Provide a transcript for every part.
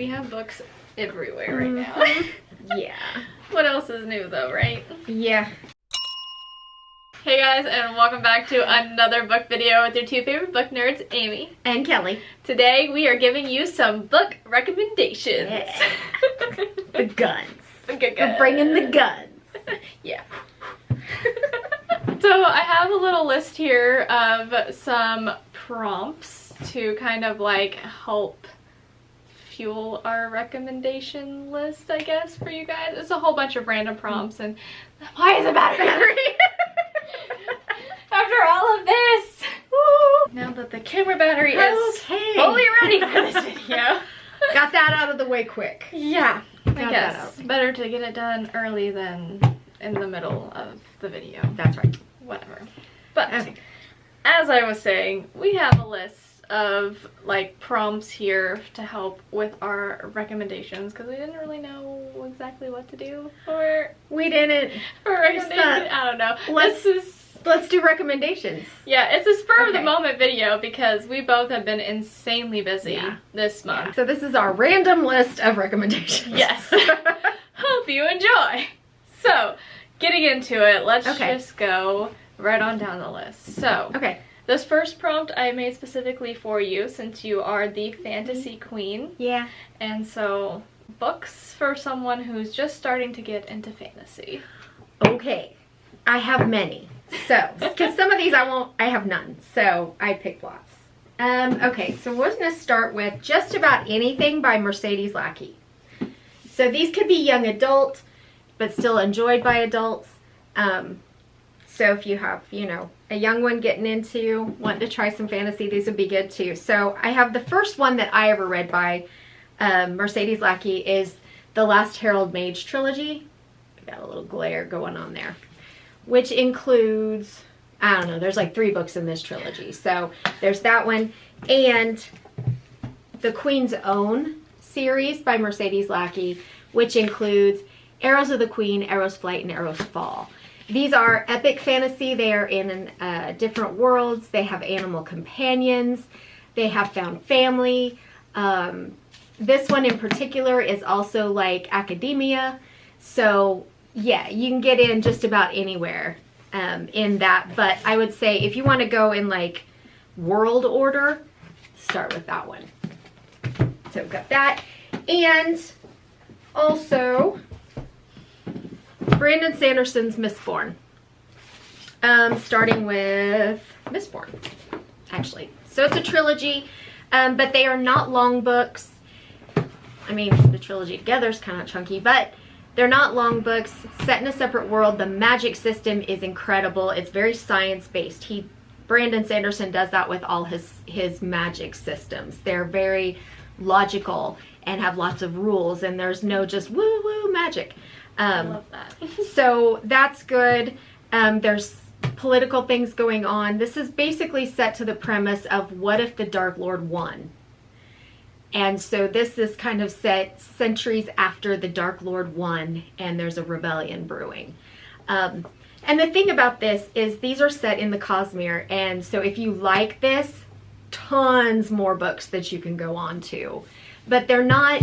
We have books everywhere right now. Yeah. What else is new though, right? Yeah. Hey guys, and welcome back to another book video with your two favorite book nerds, Amy and Kelly. Today we are giving you some book recommendations. Yeah. The guns. The good We're bringing the guns. Yeah. So I have a little list here of some prompts to kind of like help fuel our recommendation list, I guess, for you guys. It's a whole bunch of random prompts, and why is it battery? After all of this, woo, now that the camera battery is fully ready for this video. Got that out of the way quick. Yeah, I Got guess. Better to get it done early than in the middle of the video. That's right. Whatever. But as I was saying, we have a list of like prompts here to help with our recommendations because we didn't really know exactly what to do for recommendation. I don't know. Let's do recommendations. Yeah, it's a spur of the moment video because we both have been insanely busy this month. Yeah. So this is our random list of recommendations. Yes. Hope you enjoy. So, getting into it, let's just go right on down the list. So, this first prompt I made specifically for you since you are the fantasy queen. Yeah. And so, books for someone who's just starting to get into fantasy. Okay. I have many. So, because some of these I have none. So, I picked lots. Okay, so we're going to start with just about anything by Mercedes Lackey. So, these could be young adult, but still enjoyed by adults. So if you have, you know, a young one getting into, wanting to try some fantasy, these would be good too. So I have the first one that I ever read by Mercedes Lackey is the Last Herald Mage trilogy. Got a little glare going on there. Which includes, I don't know, there's like 3 books in this trilogy. So there's that one. And the Queen's Own series by Mercedes Lackey, which includes Arrows of the Queen, Arrow's Flight, and Arrow's Fall. These are epic fantasy. They are in different worlds. They have animal companions. They have found family. This one in particular is also like academia. So yeah, you can get in just about anywhere in that. But I would say if you want to go in like world order, start with that one. So we've got that. And also Brandon Sanderson's Mistborn. Starting with Mistborn, actually. So it's a trilogy, but they are not long books. I mean, the trilogy together is kind of chunky, but they're not long books. Set in a separate world. The magic system is incredible. It's very science-based. Brandon Sanderson does that with all his magic systems. They're very logical and have lots of rules, and there's no just woo-woo magic. I love that. So that's good. There's political things going on. This is basically set to the premise of what if the Dark Lord won? And so this is kind of set centuries after the Dark Lord won and there's a rebellion brewing. And the thing about this is these are set in the Cosmere, and so if you like this, tons more books that you can go on to. But they're not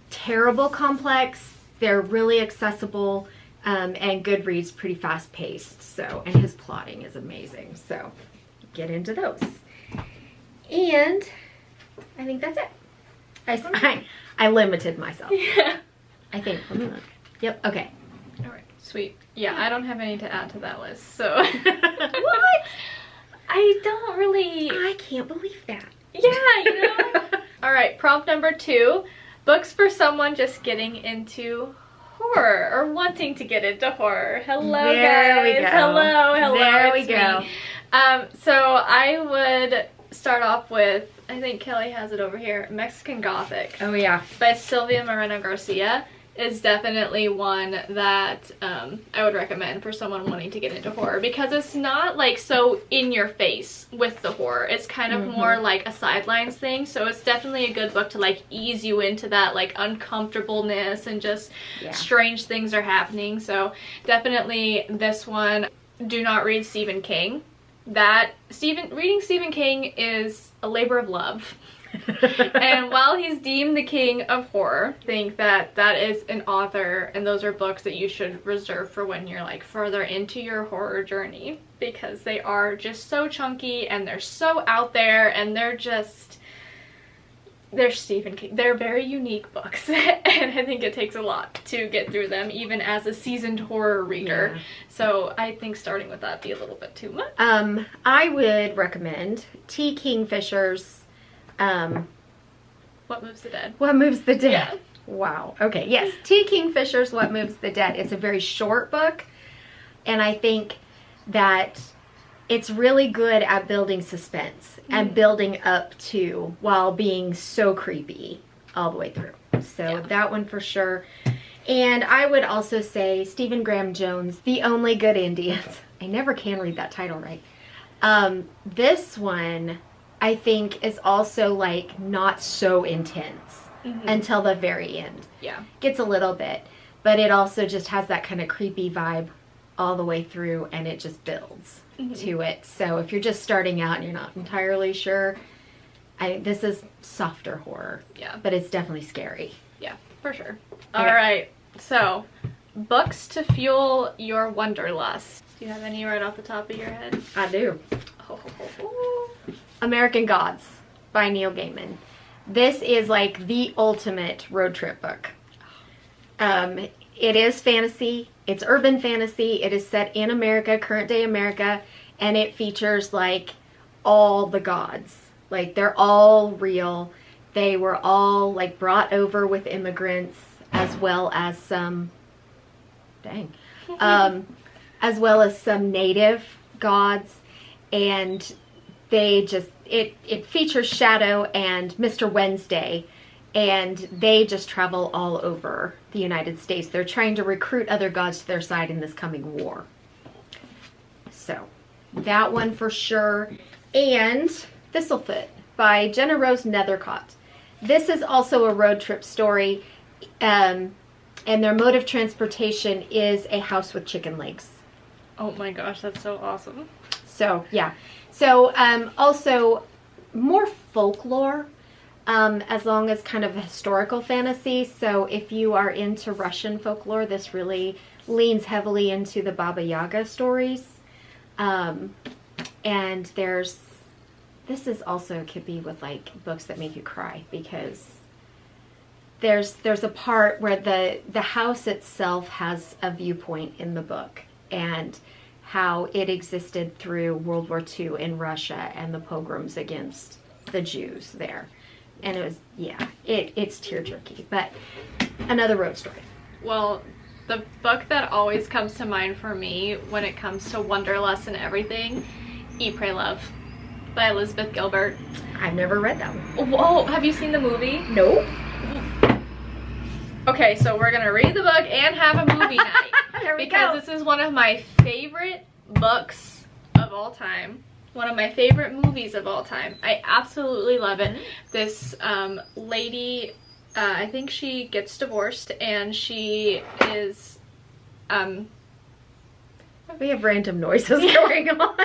terrible complex. They're really accessible, and Goodreads pretty fast paced. So, and his plotting is amazing. So, get into those. And I think that's it. I limited myself. Yeah. I think. Let me look. Yep. Okay. All right. Sweet. Yeah, I don't have any to add to that list. So. What? I don't really. I can't believe that. Yeah, you know. All right. Prompt number 2. Books for someone just getting into horror or wanting to get into horror. Hello, guys. We go. Hello. There we go. So I would start off with, I think Kelly has it over here, Mexican Gothic. Oh yeah. By Sylvia Moreno Garcia. Is definitely one that I would recommend for someone wanting to get into horror because it's not like so in your face with the horror. It's kind of more like a sidelines thing. So it's definitely a good book to like ease you into that like uncomfortableness and just strange things are happening. So definitely this one. Do not read Stephen King. Reading Stephen King is a labor of love. And while he's deemed the king of horror, I think that that is an author, and those are books that you should reserve for when you're like further into your horror journey, because they are just so chunky and they're so out there, and they're Stephen King. They're very unique books, and I think it takes a lot to get through them, even as a seasoned horror reader. Yeah. So I think starting with that would be a little bit too much. I would recommend T. Kingfisher's What Moves the Dead. What Moves the Dead. Yeah. Wow. Okay. Yes. T. Kingfisher's What Moves the Dead. It's a very short book, and I think that it's really good at building suspense and building up to, while being so creepy all the way through. So that one for sure. And I would also say Stephen Graham Jones, The Only Good Indians. I never can read that title right. This one, I think, is also like not so intense until the very end. Yeah. Gets a little bit, but it also just has that kind of creepy vibe all the way through, and it just builds to it. So if you're just starting out and you're not entirely sure, this is softer horror. Yeah. But it's definitely scary. Yeah, for sure. All right. So, books to fuel your wanderlust. Do you have any right off the top of your head? I do. American Gods by Neil Gaiman. This is like the ultimate road trip book. It is fantasy. It's urban fantasy. It is set in America, current day America, and it features like all the gods. Like they're all real. They were all like brought over with immigrants, as well as some, as well as some native gods, and they just, it features Shadow and Mr. Wednesday, and they just travel all over the United States. They're trying to recruit other gods to their side in this coming war. So, that one for sure. And Thistlefoot by Jenna Rose Nethercott. This is also a road trip story, and their mode of transportation is a house with chicken legs. Oh my gosh, that's so awesome. So, yeah. So, also more folklore, as long as kind of historical fantasy. So if you are into Russian folklore, this really leans heavily into the Baba Yaga stories. And this is also could be with like books that make you cry, because there's a part where the house itself has a viewpoint in the book, and how it existed through World War II in Russia and the pogroms against the Jews there. And it was, it's tear-jerky, but another road story. Well, the book that always comes to mind for me when it comes to wanderlust and everything, Eat, Pray, Love by Elizabeth Gilbert. I've never read that one. Whoa, have you seen the movie? Nope. Okay, so we're gonna read the book and have a movie night. There we because go. This is one of my favorite books of all time. One of my favorite movies of all time. I absolutely love it. This lady, I think she gets divorced, and she is... we have random noises going on.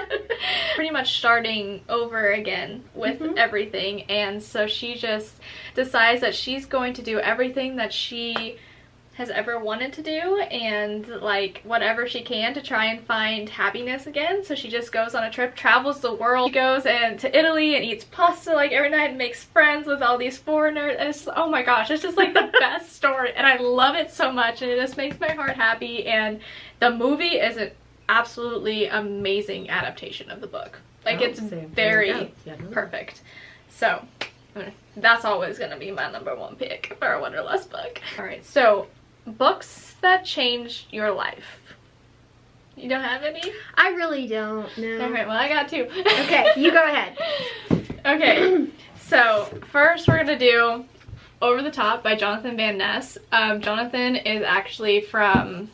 Pretty much starting over again with everything, and so she just decides that she's going to do everything that she has ever wanted to do, and like whatever she can to try and find happiness again. So she just goes on a trip, travels the world. She goes to Italy and eats pasta like every night and makes friends with all these foreigners, and it's, oh my gosh, it's just like the best story, and I love it so much, and it just makes my heart happy. And the movie is an absolutely amazing adaptation of the book. Like, it's very perfect. So that's always gonna be my #1 pick for a Wanderlust book. All right, so books that changed your life. You don't have any? I really don't, no. All right, well, I got two. Okay, you go ahead. Okay, so first we're gonna do Over the Top by Jonathan Van Ness. Jonathan is actually from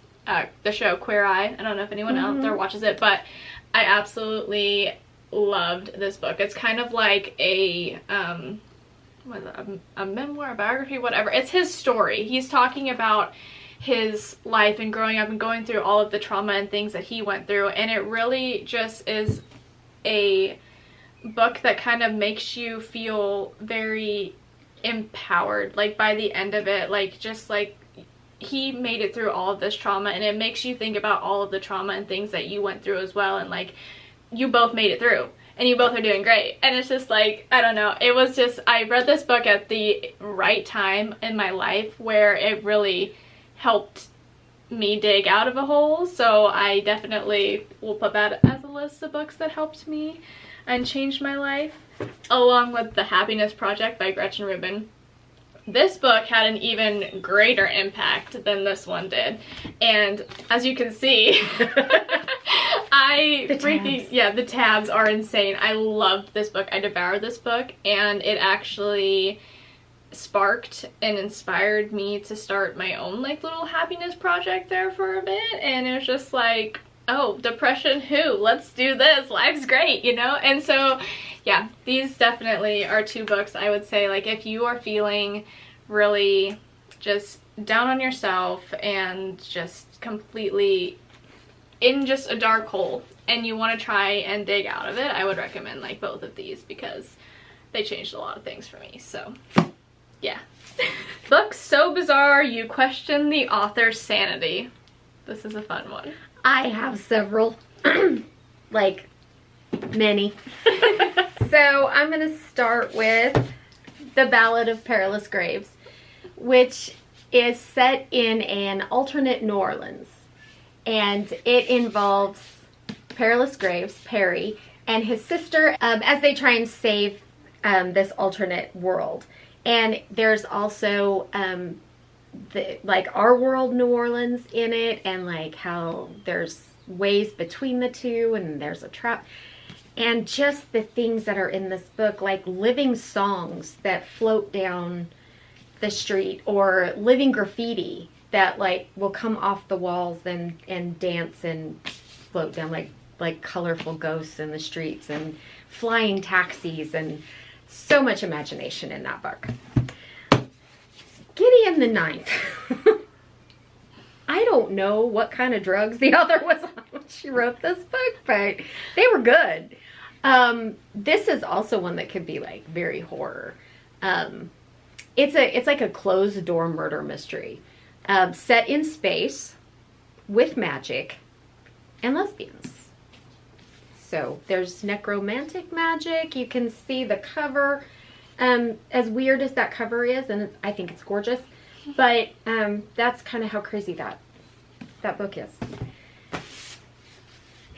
the show Queer Eye. I don't know if anyone out there watches it, but I absolutely loved this book. It's kind of like a memoir, a biography, whatever. It's his story. He's talking about his life and growing up and going through all of the trauma and things that he went through, and it really just is a book that kind of makes you feel very empowered, like by the end of it, like just like he made it through all of this trauma, and it makes you think about all of the trauma and things that you went through as well, and like you both made it through and you both are doing great. And it's just like, I don't know, it was just, I read this book at the right time in my life where it really helped me dig out of a hole. So I definitely will put that as a list of books that helped me and changed my life, along with The Happiness Project by Gretchen Rubin. This book had an even greater impact than this one did, and as you can see, the tabs are insane. I loved this book. I devoured this book, and it actually sparked and inspired me to start my own like little happiness project there for a bit. And it was just like, oh, depression, who? Let's do this. Life's great, you know? And so, yeah, these definitely are two books I would say, like, if you are feeling really just down on yourself and just completely in just a dark hole and you want to try and dig out of it, I would recommend like both of these because they changed a lot of things for me. So, yeah. Book so bizarre you question the author's sanity. This is a fun one. I have several. Like, many. So, I'm going to start with The Ballad of Perilous Graves, which is set in an alternate New Orleans. And it involves Perilous Graves, Perry, and his sister as they try and save this alternate world. And there's also like our world New Orleans in it, and like how there's ways between the two, and there's a trap, and just the things that are in this book, like living songs that float down the street, or living graffiti that like will come off the walls and dance and float down like colorful ghosts in the streets, and flying taxis, and so much imagination in that book. Gideon the Ninth. I don't know what kind of drugs the author was on when she wrote this book, but they were good. This is also one that could be like very horror. It's like a closed door murder mystery, set in space with magic and lesbians. So there's necromantic magic. You can see the cover. As weird as that cover is, and I think it's gorgeous, but that's kind of how crazy that book is.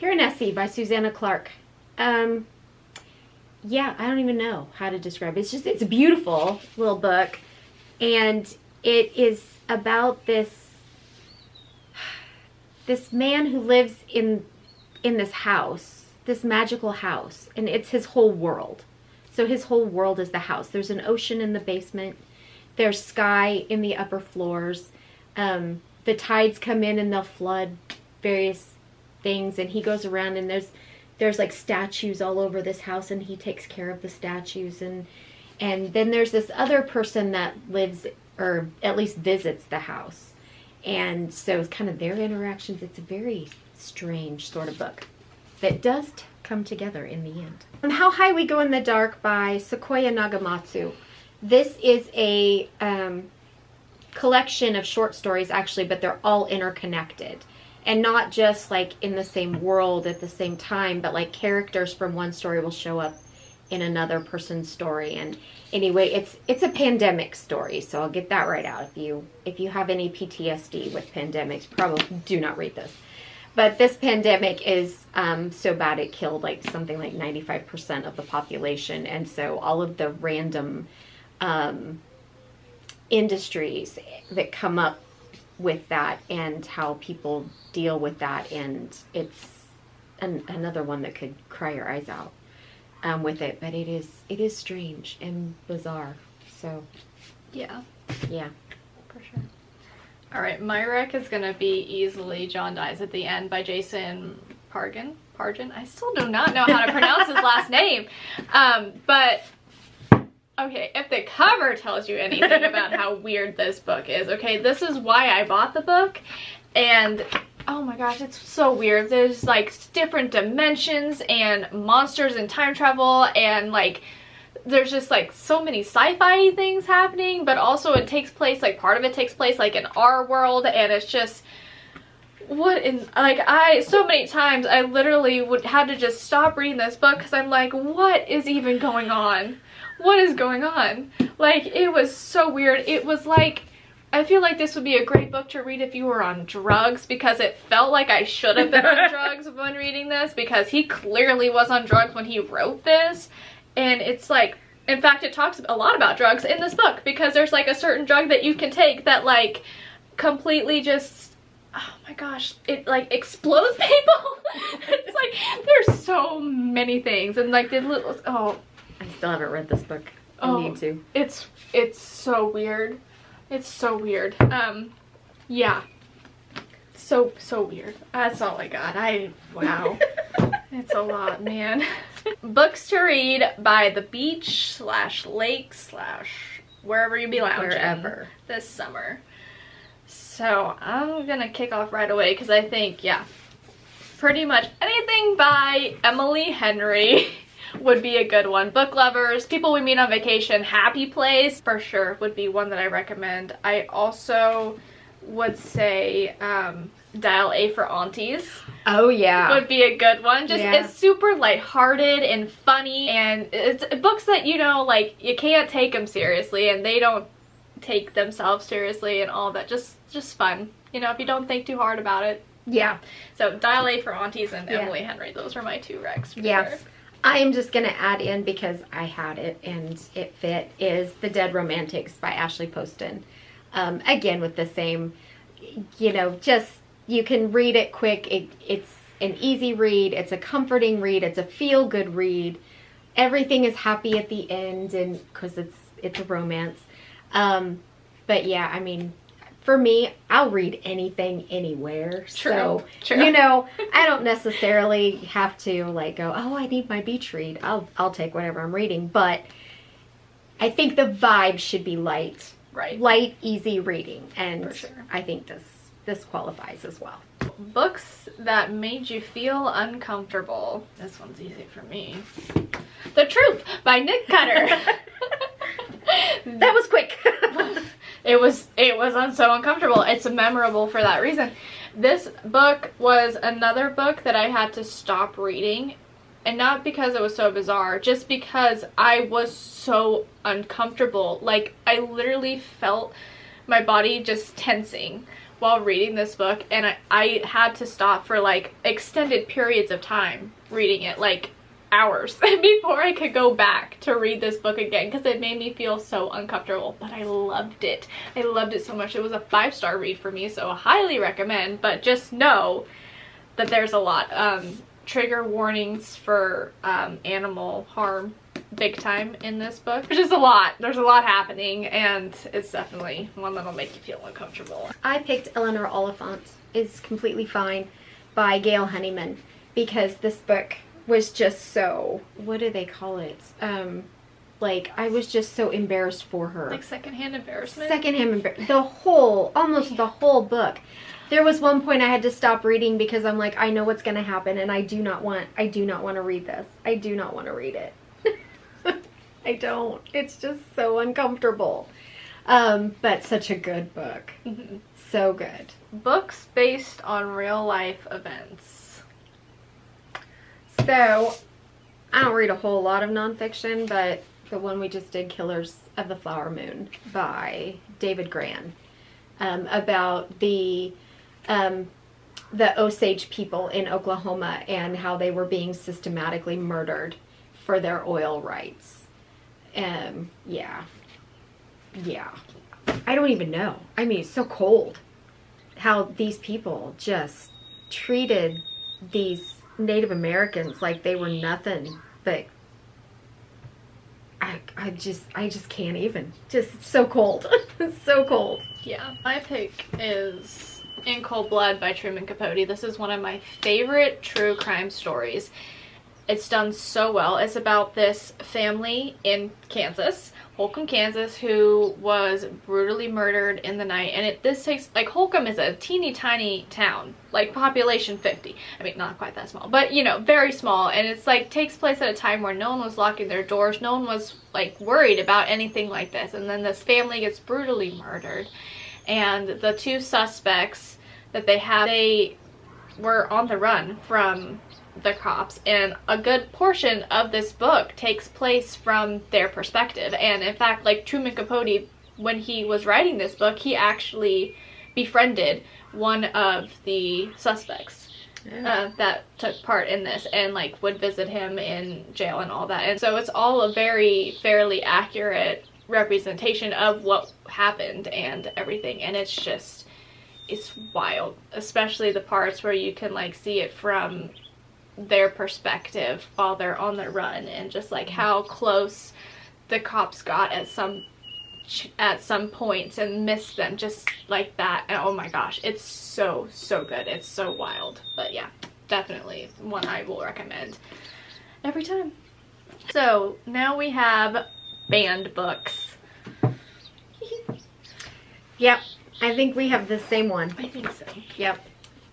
Piranesi by Susanna Clark. Yeah, I don't even know how to describe it. It's a beautiful little book, and it is about this man who lives in this house, this magical house, and it's his whole world. So his whole world is the house. There's an ocean in the basement. There's sky in the upper floors. The tides come in and they'll flood various things. And he goes around, and there's like statues all over this house, and he takes care of the statues. And then there's this other person that lives, or at least visits the house. And so it's kind of their interactions. It's a very strange sort of book that does come together in the end. And How High We Go in the Dark by Sequoia Nagamatsu. This is a collection of short stories, actually, but they're all interconnected. And not just like in the same world at the same time, but like characters from one story will show up in another person's story. And anyway, it's a pandemic story, so I'll get that right out. If you have any PTSD with pandemics, probably do not read this. But this pandemic is so bad it killed like something like 95% of the population. And so all of the random industries that come up with that and how people deal with that. And it's another one that could cry your eyes out with it. But it is strange and bizarre. So, yeah. Yeah. For sure. All right, my rec is going to be easily John Dies at the End by Jason Pargin. I still do not know how to pronounce his last name. But, okay, if the cover tells you anything about how weird this book is, okay, this is why I bought the book. And oh my gosh, it's so weird. There's like different dimensions and monsters and time travel, and like there's just like so many sci-fi things happening, but also it takes place, like part of it takes place like in our world, and it's just what in, like, so many times I literally would have to just stop reading this book because I'm like, what is even going on? What is going on? Like, it was so weird. It was like, I feel like this would be a great book to read if you were on drugs, because it felt like I should have been on drugs when reading this, because he clearly was on drugs when he wrote this. And it's like, in fact, it talks a lot about drugs in this book, because there's like a certain drug that you can take that like completely just, oh my gosh, it like explodes people. It's like, there's so many things, and like the little, oh. I still haven't read this book. I need to. It's so weird. It's so weird. Yeah. So weird. That's all I got. Wow. It's a lot, man. Books to read by the beach / lake / wherever you be lounging. Wherever. This summer. So I'm gonna kick off right away because I think, yeah, pretty much anything by Emily Henry would be a good one. Book lovers, people we meet on vacation, happy place, for sure would be one that I recommend. I also would say Dial A for Aunties. Oh yeah. Would be a good one. Just, yeah. It's super lighthearted and funny, and it's books that, you know, like, you can't take them seriously, and they don't take themselves seriously and all that. Just fun. You know, if you don't think too hard about it. Yeah. So Dial A for Aunties and Emily Henry. Those are my two recs. Yes. Sure. I am just going to add in, because I had it and it fit, is The Dead Romantics by Ashley Poston. Again, with the same, you know, just, you can read it quick. It's an easy read. It's a comforting read. It's a feel-good read. Everything is happy at the end, and because it's a romance. But yeah, I mean, for me, I'll read anything, anywhere. True. So, you know, I don't necessarily have to like go, oh, I need my beach read. I'll take whatever I'm reading. But I think the vibe should be light. Right. Light, easy reading. And for sure. I think this qualifies as well. Books that made you feel uncomfortable. This one's easy for me. The Troop by Nick Cutter. That was quick. It was so uncomfortable. It's memorable for that reason. This book was another book that I had to stop reading, and not because it was so bizarre, just because I was so uncomfortable. Like, I literally felt my body just tensing while reading this book, and I had to stop for like extended periods of time reading it, like hours, before I could go back to read this book again, because it made me feel so uncomfortable. But I loved it. I loved it so much. It was a 5-star read for me, so I highly recommend. But just know that there's a lot. Trigger warnings for animal harm big time in this book. There's just a lot. There's a lot happening, and it's definitely one that'll make you feel uncomfortable. I picked Eleanor Oliphant is Completely Fine by Gail Honeyman, because this book was just so, what do they call it? Like, I was just so embarrassed for her. Like secondhand embarrassment? Secondhand embarrassment. Almost the whole book. There was one point I had to stop reading because I'm like, I know what's going to happen, and I do not want to read this. I do not want to read it. I don't. It's just so uncomfortable. But such a good book. Mm-hmm. So good. Books based on real life events. So, I don't read a whole lot of nonfiction, but the one we just did, Killers of the Flower Moon by David Grann, about the Osage people in Oklahoma and how they were being systematically murdered for their oil rights. Yeah. I don't even know. I mean, it's so cold how these people just treated these Native Americans like they were nothing, but I just can't even. Just so cold. So cold. Yeah. My pick is In Cold Blood by Truman Capote. This is one of my favorite true crime stories. It's done so well. It's about this family in Kansas Holcomb, Kansas, who was brutally murdered in the night. And this takes, like, Holcomb is a teeny tiny town, like population 50. I mean, not quite that small, but you know, very small. And it's like takes place at a time where no one was locking their doors. No one was like worried about anything like this. And then this family gets brutally murdered. And the two suspects that they have, they were on the run from the cops, and a good portion of this book takes place from their perspective. And in fact, like, Truman Capote, when he was writing this book, he actually befriended one of the suspects that took part in this, and like would visit him in jail and all that. And so it's all a very fairly accurate representation of what happened and everything. And it's just, it's wild, especially the parts where you can like see it from their perspective while they're on the run, and just like how close the cops got at some points and missed them just like that. And oh my gosh, it's so good. It's so wild. But yeah, definitely one I will recommend every time. So now we have banned books. Yep, I think we have the same one. I think so. Yep.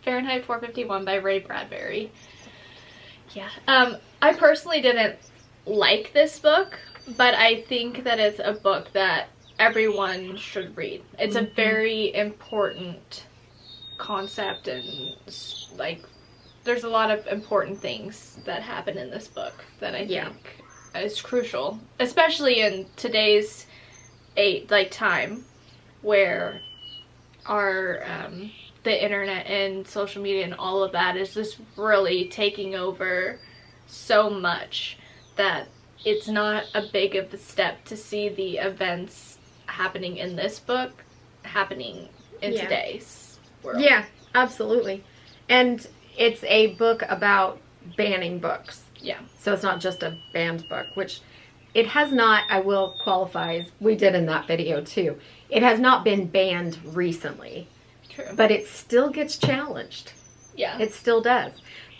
Fahrenheit 451 by Ray Bradbury. Yeah. I personally didn't like this book, but I think that it's a book that everyone should read. It's a very important concept, and like there's a lot of important things that happen in this book that I think is crucial, especially in today's time where our the internet and social media and all of that is just really taking over so much that it's not a big of a step to see the events happening in this book happening in today's world. Yeah, absolutely. And it's a book about banning books. Yeah. So it's not just a banned book, which it has not, I will qualify, as we did in that video too. It has not been banned recently. True. But it still gets challenged. Yeah. It still does.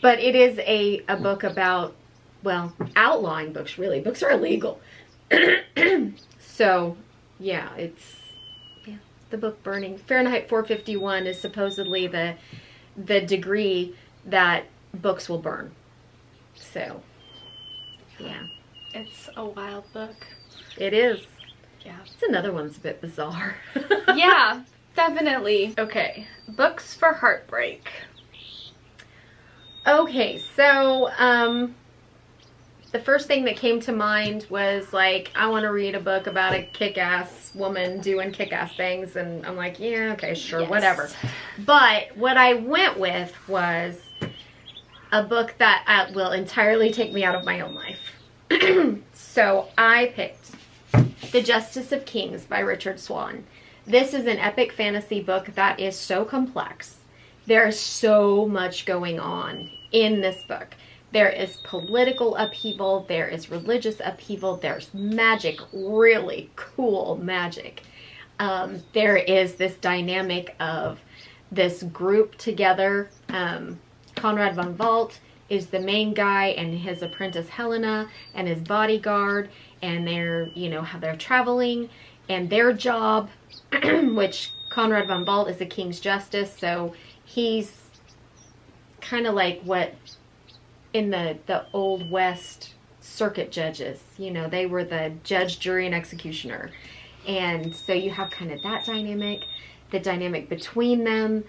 But it is a book about, well, outlawing books, really. Books are illegal. So, yeah, it's the book burning. Fahrenheit 451 is supposedly the degree that books will burn. So, yeah. It's a wild book. It is. Yeah. It's another one's a bit bizarre. Yeah. Definitely. Okay, books for heartbreak. Okay, so the first thing that came to mind was like, I want to read a book about a kick-ass woman doing kick-ass things, and I'm like, yeah, okay, sure, whatever. But what I went with was a book that will entirely take me out of my own life. So I picked The Justice of Kings by Richard Swan. This is an epic fantasy book that is so complex. There is so much going on in this book. There is political upheaval, there is religious upheaval, there's magic, really cool magic. There is this dynamic of this group together. Conrad von Valt is the main guy, and his apprentice Helena and his bodyguard, and they're, how they're traveling, and their job, which Conrad von Valt is the king's justice, so he's kind of like what in the Old West circuit judges, they were the judge, jury, and executioner. And so you have kind of that dynamic, the dynamic between them.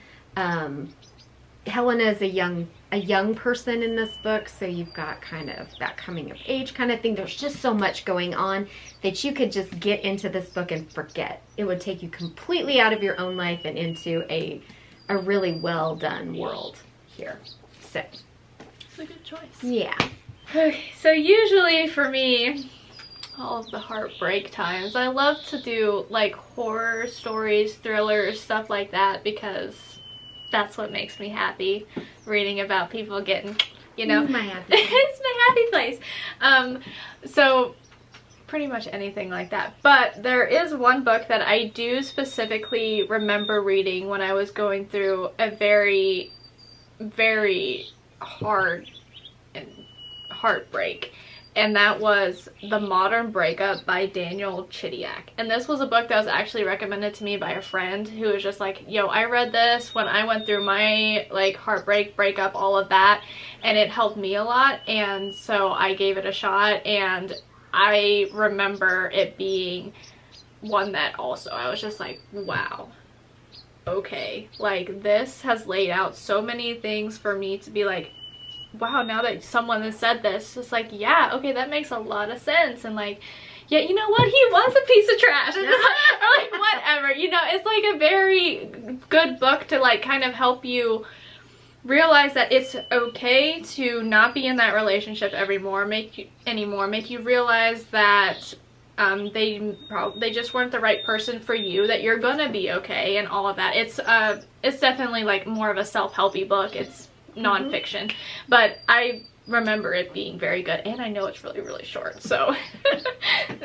Helena is a young person in this book, so you've got kind of that coming of age kind of thing. There's just so much going on that you could just get into this book and forget. It would take you completely out of your own life and into a really well done world here. So it's a good choice. Yeah. Okay, so usually for me, all of the heartbreak times, I love to do like horror stories, thrillers, stuff like that, because that's what makes me happy, reading about people getting, my happy place. It's my happy place. So pretty much anything like that. But there is one book that I do specifically remember reading when I was going through a very, very hard and heartbreak. and that was The Modern Breakup by Daniel Chidiak. And this was a book that was actually recommended to me by a friend who was just like, yo, I read this when I went through my like heartbreak, breakup, all of that, and it helped me a lot, and so I gave it a shot, and I remember it being one that also I was just like, wow, okay, like this has laid out so many things for me to be like, wow, now that someone has said this, it's like, yeah, okay, that makes a lot of sense. And like, yeah, you know what, he was a piece of trash. And or like whatever, you know, it's like a very good book to like kind of help you realize that it's okay to not be in that relationship anymore, make you realize that they just weren't the right person for you, that you're gonna be okay, and all of that. It's definitely like more of a self-helpy book. It's nonfiction, but I remember it being very good, and I know it's really, really short, so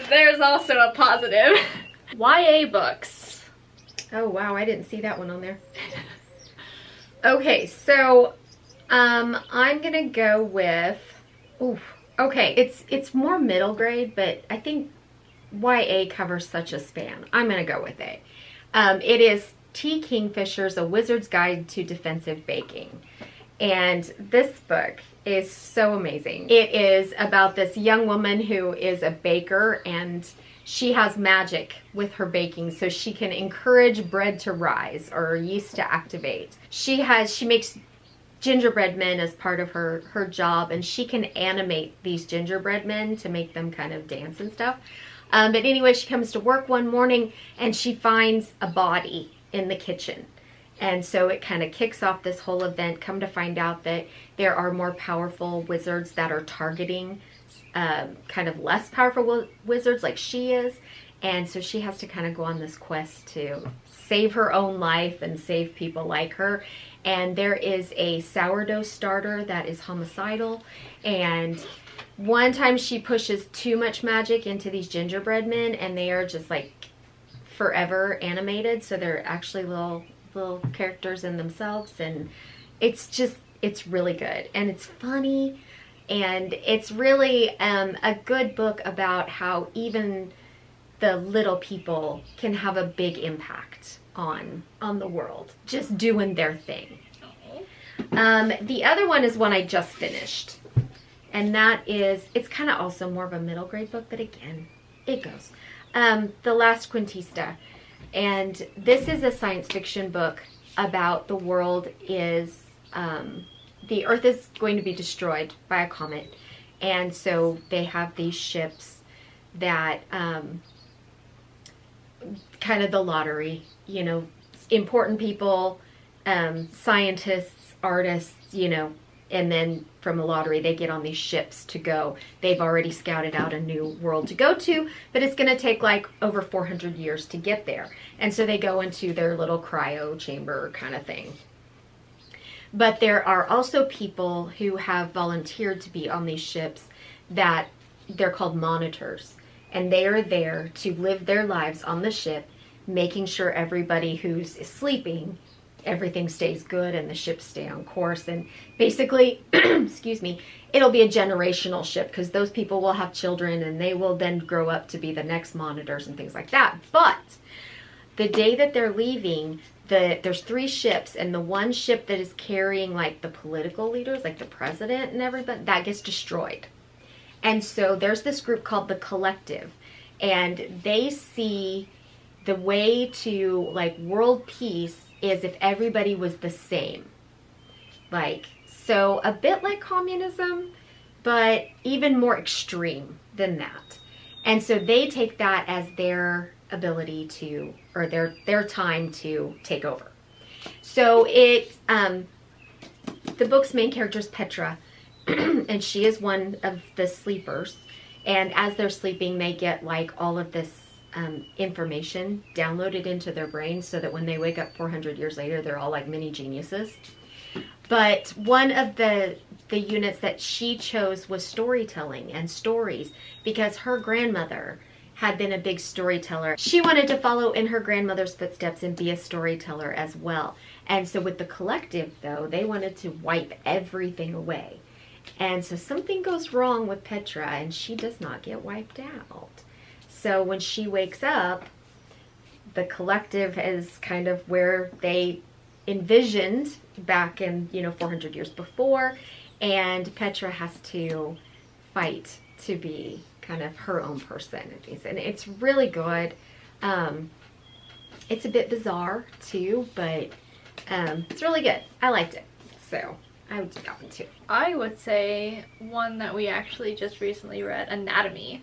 there's also a positive. YA books. Oh wow, I didn't see that one on there. Okay, so I'm gonna go with, okay, it's more middle grade, but I think YA covers such a span. I'm gonna go with it. It is T. Kingfisher's A Wizard's Guide to Defensive Baking. And this book is so amazing. It is about this young woman who is a baker, and she has magic with her baking, so she can encourage bread to rise or yeast to activate. She makes gingerbread men as part of her job, and she can animate these gingerbread men to make them kind of dance and stuff. But anyway, she comes to work one morning and she finds a body in the kitchen. And so it kind of kicks off this whole event. Come to find out that there are more powerful wizards that are targeting kind of less powerful wizards like she is. And so she has to kind of go on this quest to save her own life and save people like her. And there is a sourdough starter that is homicidal. And one time she pushes too much magic into these gingerbread men, and they are just like forever animated. So they're actually little characters in themselves, and it's really good, and it's funny, and it's really a good book about how even the little people can have a big impact on the world, just doing their thing. The other one is one I just finished, and that is, it's kind of also more of a middle grade book, but again, it goes. The Last Quintista. And this is a science fiction book about the world is, the Earth is going to be destroyed by a comet. And so they have these ships that, kind of the lottery, you know, important people, scientists, artists, you know, and then from the lottery they get on these ships to go. They've already scouted out a new world to go to, but it's going to take like over 400 years to get there. And so they go into their little cryo chamber kind of thing. But there are also people who have volunteered to be on these ships that they're called monitors. And they are there to live their lives on the ship, making sure everybody who's sleeping, everything stays good and the ships stay on course. And basically, excuse me, it'll be a generational ship because those people will have children and they will then grow up to be the next monitors and things like that. But the day that they're leaving, there's 3 ships, and the one ship that is carrying like the political leaders, like the president and everybody, that gets destroyed. And so there's this group called the Collective, and they see the way to like world peace is if everybody was the same. Like, so a bit like communism, but even more extreme than that. And so they take that as their ability to, or their time to take over. So it, the book's main character is Petra, and she is one of the sleepers. And as they're sleeping, they get like all of this information downloaded into their brains so that when they wake up 400 years later, they're all like mini geniuses. But one of the units that she chose was storytelling and stories, because her grandmother had been a big storyteller. She wanted to follow in her grandmother's footsteps and be a storyteller as well. And so with the Collective, though, they wanted to wipe everything away. And so something goes wrong with Petra, and she does not get wiped out. So when she wakes up, the collective is kind of where they envisioned back in, 400 years before. And Petra has to fight to be kind of her own person. And it's really good. It's a bit bizarre too, but it's really good. I liked it. So I would do that one too. I would say one that we actually just recently read, Anatomy.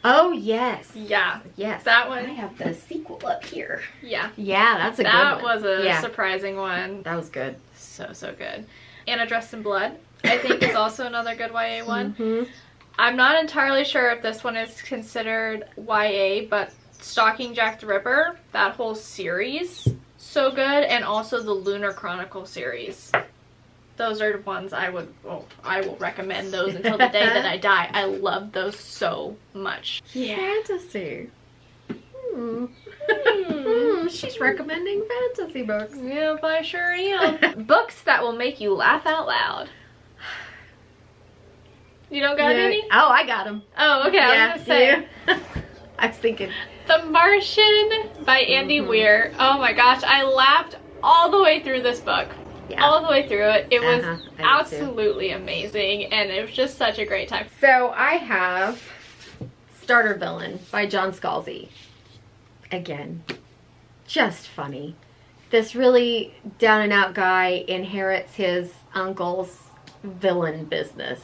Oh, yes. Yeah. Yes. That one. I have the sequel up here. Yeah. Yeah, that's a good one. That was a surprising one. That was good. So good. Anna Dressed in Blood, I think, is also another good YA one. Mm-hmm. I'm not entirely sure if this one is considered YA, but Stalking Jack the Ripper, that whole series, so good. And also the Lunar Chronicle series. Those are ones I will recommend those until the day that I die. I love those so much. Yeah. Fantasy. She's recommending fantasy books. Yep, I sure am. Books that will make you laugh out loud. You don't got any? Oh, I got them. Oh, okay. I was gonna say. I was thinking. The Martian by Andy Weir. Oh my gosh, I laughed all the way through this book. Yeah. All the way through it. It was absolutely amazing, and it was just such a great time. So I have Starter Villain by John Scalzi. Again, just funny. This really down and out guy inherits his uncle's villain business.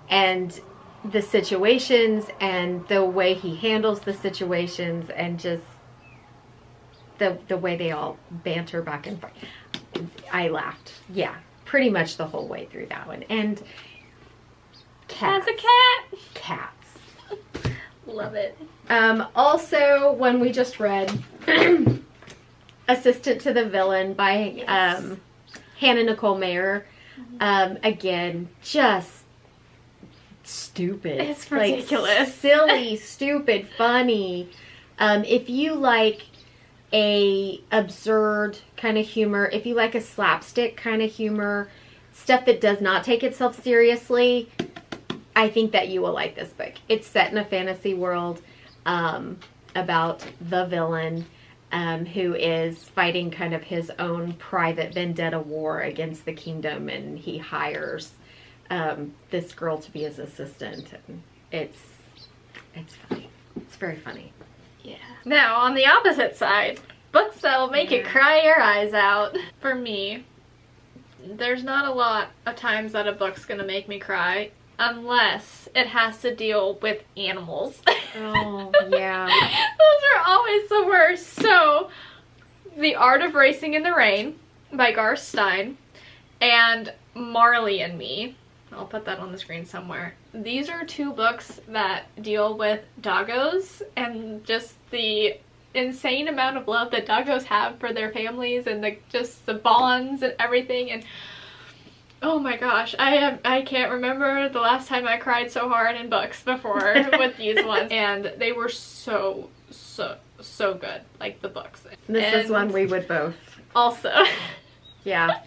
And the situations and the way he handles the situations and just the way they all banter back and forth. I laughed. Yeah, pretty much the whole way through that one. And cats. That's a cat. Cats. Love it. Also, one we just read, Assistant to the Villain by Hannah Nicole Mayer. Again, just stupid. It's ridiculous. Like, silly, stupid, funny. If you like a absurd kind of humor, if you like a slapstick kind of humor, stuff that does not take itself seriously, I think that you will like this book. It's set in a fantasy world about the villain who is fighting kind of his own private vendetta war against the kingdom, and he hires this girl to be his assistant. And it's funny. It's very funny. Yeah. Now, on the opposite side, books that will make you cry your eyes out. For me, there's not a lot of times that a book's gonna make me cry unless it has to deal with animals. Oh, yeah. Those are always the worst. So, The Art of Racing in the Rain by Garth Stein and Marley and Me. I'll put that on the screen somewhere. These are two books that deal with doggos and just the insane amount of love that doggos have for their families and the bonds and everything. And oh my gosh, I can't remember the last time I cried so hard in books before with these ones. And they were so good, like the books. This is one we would both. Also. Yeah.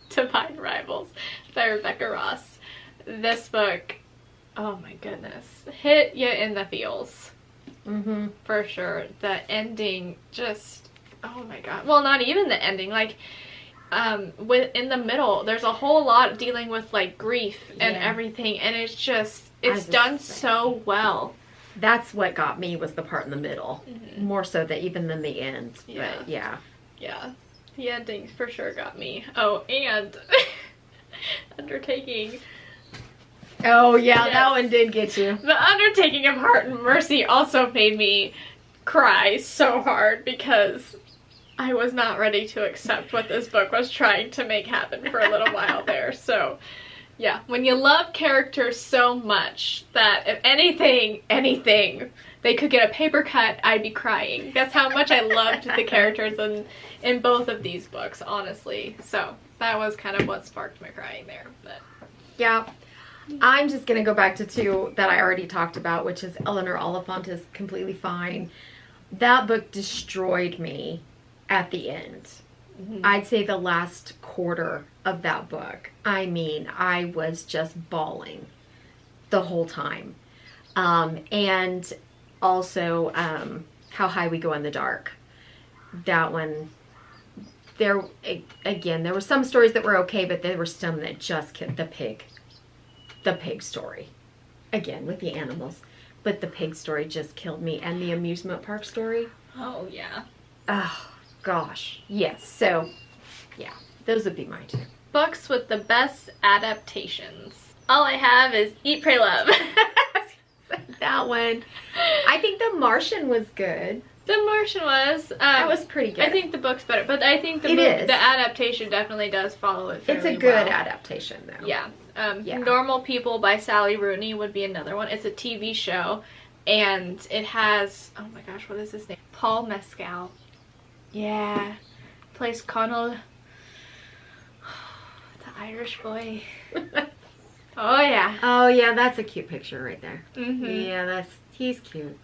Divine Rivals by Rebecca Ross. This book, oh my goodness, hit you in the feels. Mm-hmm. For sure. The ending just, oh my god. Well, not even the ending. Like, in the middle, there's a whole lot dealing with like grief and everything, and it's done so well. That's what got me, was the part in the middle, more so than the end. Yeah. But yeah. The ending for sure got me. Oh, and Undertaking. Oh yeah, that one did get you. The Undertaking of Heart and Mercy also made me cry so hard because I was not ready to accept what this book was trying to make happen for a little while there. So yeah, when you love characters so much that if anything, they could get a paper cut, I'd be crying. That's how much I loved the characters in both of these books, honestly. So that was kind of what sparked my crying there. But yeah, I'm just going to go back to two that I already talked about, which is Eleanor Oliphant is Completely Fine. That book destroyed me at the end. I'd say the last quarter of that book. I mean, I was just bawling the whole time. And also, How High We Go in the Dark. That one, there were some stories that were okay, but there were some that just killed the pig story. Again, with the animals. But the pig story just killed me. And the amusement park story. Oh, yeah. Oh, gosh. Yes. So, yeah. Those would be my two. Books with the best adaptations. All I have is Eat, Pray, Love. That one. I think The Martian was good. The Martian was. That was pretty good. I think the book's better, but I think the adaptation definitely does follow it fairly well. It's a good adaptation, though. Yeah. Normal People by Sally Rooney would be another one. It's a TV show, and it has, oh my gosh, what is his name? Paul Mescal. Yeah. Plays Connell. The Irish boy. Oh, yeah. Oh, yeah, that's a cute picture right there. Mm-hmm. Yeah, he's cute.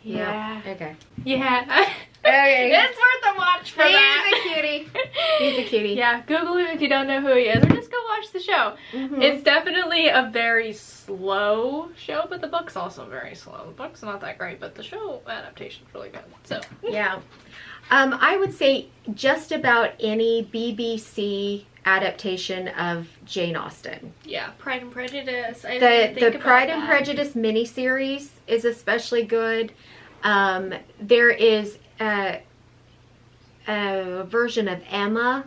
Yeah. Okay. Yeah. Okay. It's worth a watch for that. He's a cutie. He's a cutie. Yeah, Google him if you don't know who he is, or just go watch the show. Mm-hmm. It's definitely a very slow show, but the book's also very slow. The book's not that great, but the show adaptation's really good. So yeah. I would say just about any BBC adaptation of Jane Austen. Yeah, Pride and Prejudice. The Pride and Prejudice miniseries is especially good. There is a version of Emma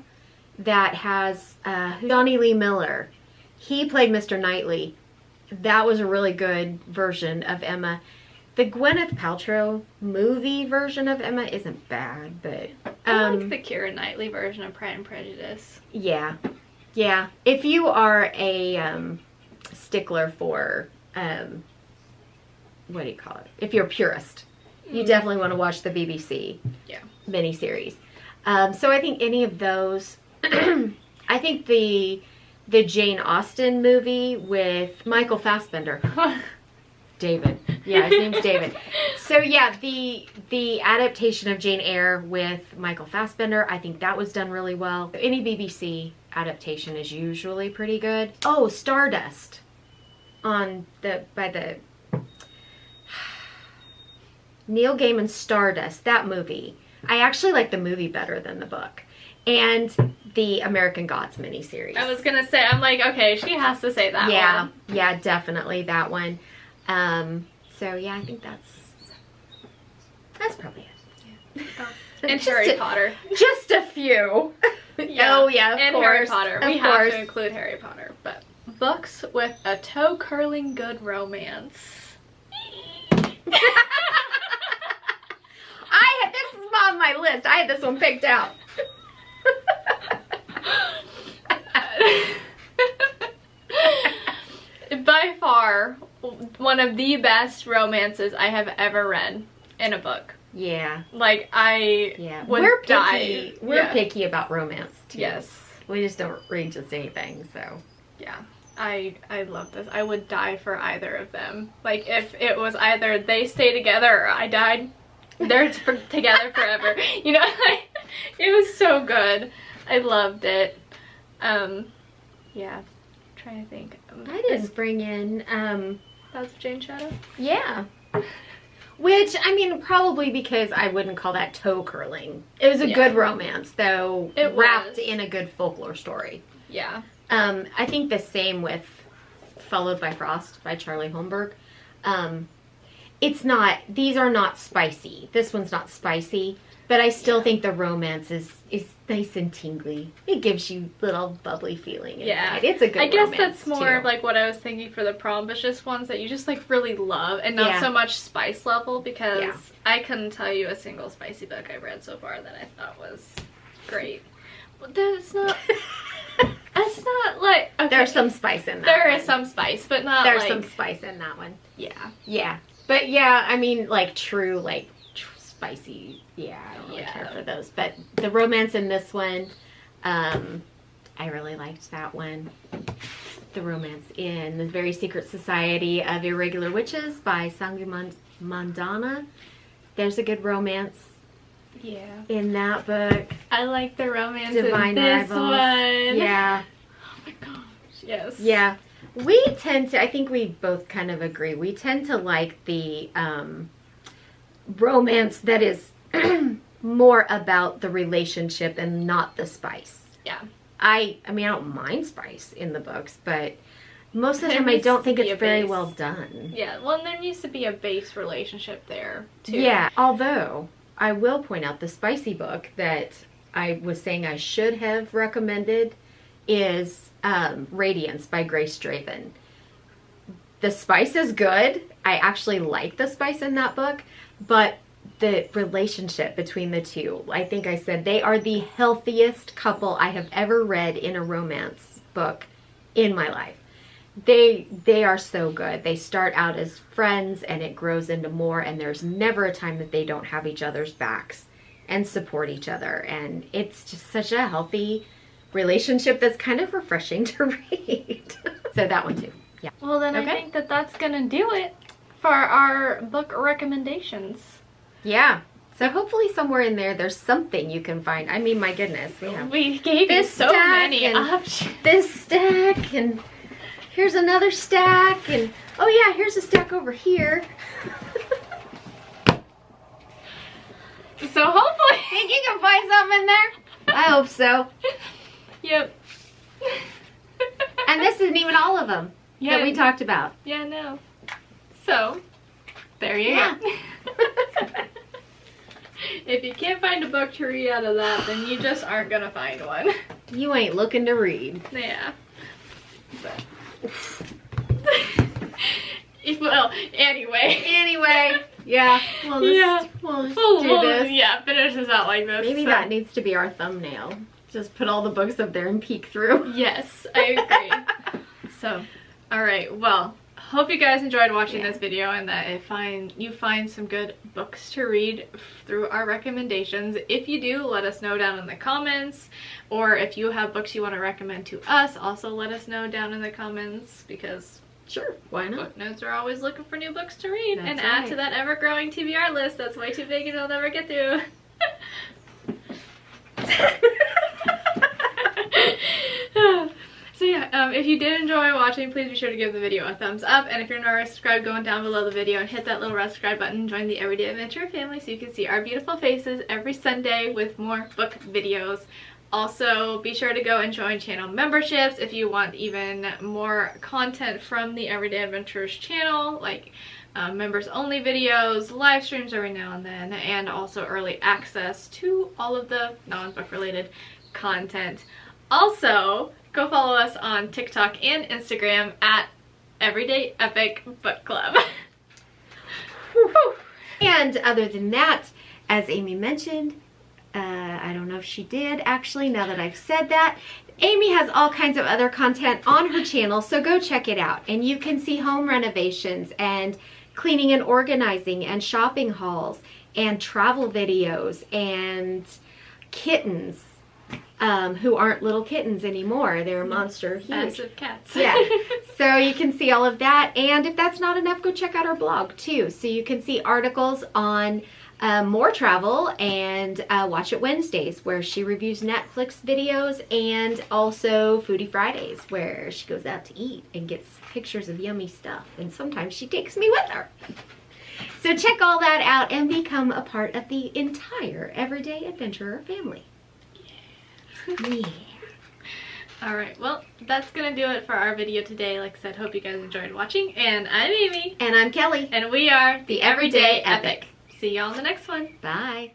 that has Johnny Lee Miller. He played Mr. Knightley. That was a really good version of Emma. The Gwyneth Paltrow movie version of Emma isn't bad, but I like the Keira Knightley version of Pride and Prejudice. Yeah. If you are a stickler for what do you call it? If you're a purist, you definitely want to watch the BBC miniseries. So I think any of those. I think the Jane Austen movie with Michael Fassbender. David. Yeah, his name's David. So yeah, the adaptation of Jane Eyre with Michael Fassbender, I think that was done really well. Any BBC adaptation is usually pretty good. Oh, Stardust by the Neil Gaiman's Stardust, that movie. I actually like the movie better than the book. And the American Gods miniseries. I was gonna say, I'm like, okay, she has to say that one. Yeah, definitely that one. So yeah, I think that's probably it. Yeah. And Harry Potter. Just a few. Yeah. Oh yeah, and course. Harry Potter. We of have course. to include Harry Potter. But books with a toe-curling good romance. This is on my list. I had this one picked out. By far, one of the best romances I have ever read in a book. Yeah. Like, would die. We're picky about romance, too. Yes. We just don't read just anything, so. Yeah. I love this. I would die for either of them. Like, if it was either they stay together or I died, they're together forever. You know, like, it was so good. I loved it. Yeah. I'm trying to think. I didn't bring in, That's Jane Shadow? Yeah. Which, I mean, probably because I wouldn't call that toe curling. It was a good romance, though, wrapped in a good folklore story. Yeah. I think the same with Followed by Frost by Charlie Holmberg. These are not spicy. This one's not spicy, but I still think the romance is nice and tingly. It gives you little bubbly feeling inside. Yeah. It's a good romance, I guess that's more too. of like what I was thinking for the prom, but just ones that you just like really love and not so much spice level, because I couldn't tell you a single spicy book I've read so far that I thought was great. But that's not... That's not like... Okay. There's some spice in that There one. is some spice, but not There's like... some spice in that one. Yeah. Yeah. But yeah, I mean, like true, spicy. Yeah, I don't really care for those. But the romance in this one, I really liked that one. The romance in The Very Secret Society of Irregular Witches by Sangu Mandana. There's a good romance. Yeah. in that book. I like the romance Divine in this Rivals. one. Yeah. Oh my gosh. Yes. Yeah. We tend to, I think we both kind of agree, we tend to like the romance that is more about the relationship and not the spice. Yeah. I mean, I don't mind spice in the books, but most of the time I needs don't to think be it's a very base. well done. Yeah, well, and there needs to be a base relationship there, too. Yeah, although I will point out the spicy book that I was saying I should have recommended is Radiance by Grace Draven. The spice is good. I actually like the spice in that book, but the relationship between the two, I think I said they are the healthiest couple I have ever read in a romance book in my life. They are so good. They start out as friends and it grows into more, and there's never a time that they don't have each other's backs and support each other, and it's just such a healthy relationship that's kind of refreshing to read. So that one too. Yeah. Well, then I think that that's going to do it for our book recommendations. Yeah. So hopefully somewhere in there, there's something you can find. I mean, my goodness. We gave you so many options. This stack, and here's another stack, and oh yeah, here's a stack over here. So hopefully Think you can find something in there? I hope so. Yep. And this isn't even all of them that we talked about. Yeah, no. So, there you Yeah. go. If you can't find a book to read out of that, then you just aren't going to find one. You ain't looking to read. Yeah. But. Well, anyway. Anyway, yeah. We'll just do this. Yeah, finish this out like this. Maybe that needs to be our thumbnail. Just put all the books up there and peek through. Yes, I agree. So, alright, well, hope you guys enjoyed watching this video and that you find some good books to read through our recommendations. If you do, let us know down in the comments, or if you have books you want to recommend to us, also let us know down in the comments, because Sure, why not? book notes are always looking for new books to read. That's and add right. to that ever-growing TBR list that's way too big and I'll never get through. So yeah, if you did enjoy watching, please be sure to give the video a thumbs up, and if you're not already subscribed, go on down below the video and hit that little red subscribe button and join the Everyday Adventure family so you can see our beautiful faces every Sunday with more book videos. Also, be sure to go and join channel memberships if you want even more content from the Everyday Adventures channel, like members only videos, live streams every now and then, and also early access to all of the non-book related content. Also, go follow us on TikTok and Instagram at Everyday Epic Book Club. And other than that, as Amy mentioned, I don't know if she did actually, now that I've said that, Amy has all kinds of other content on her channel, so go check it out. And you can see home renovations and cleaning and organizing and shopping hauls and travel videos and kittens who aren't little kittens anymore. They're monster huge. Massive cats. Yeah. So you can see all of that. And if that's not enough, go check out our blog too. So you can see articles on more travel and Watch It Wednesdays, where she reviews Netflix videos, and also Foodie Fridays, where she goes out to eat and gets pictures of yummy stuff. And sometimes she takes me with her. So check all that out and become a part of the entire Everyday Adventurer family. Yeah. Alright, well, that's gonna do it for our video today. Like I said, hope you guys enjoyed watching. And I'm Amy. And I'm Kelly. And we are The Everyday Epic. See y'all in the next one. Bye.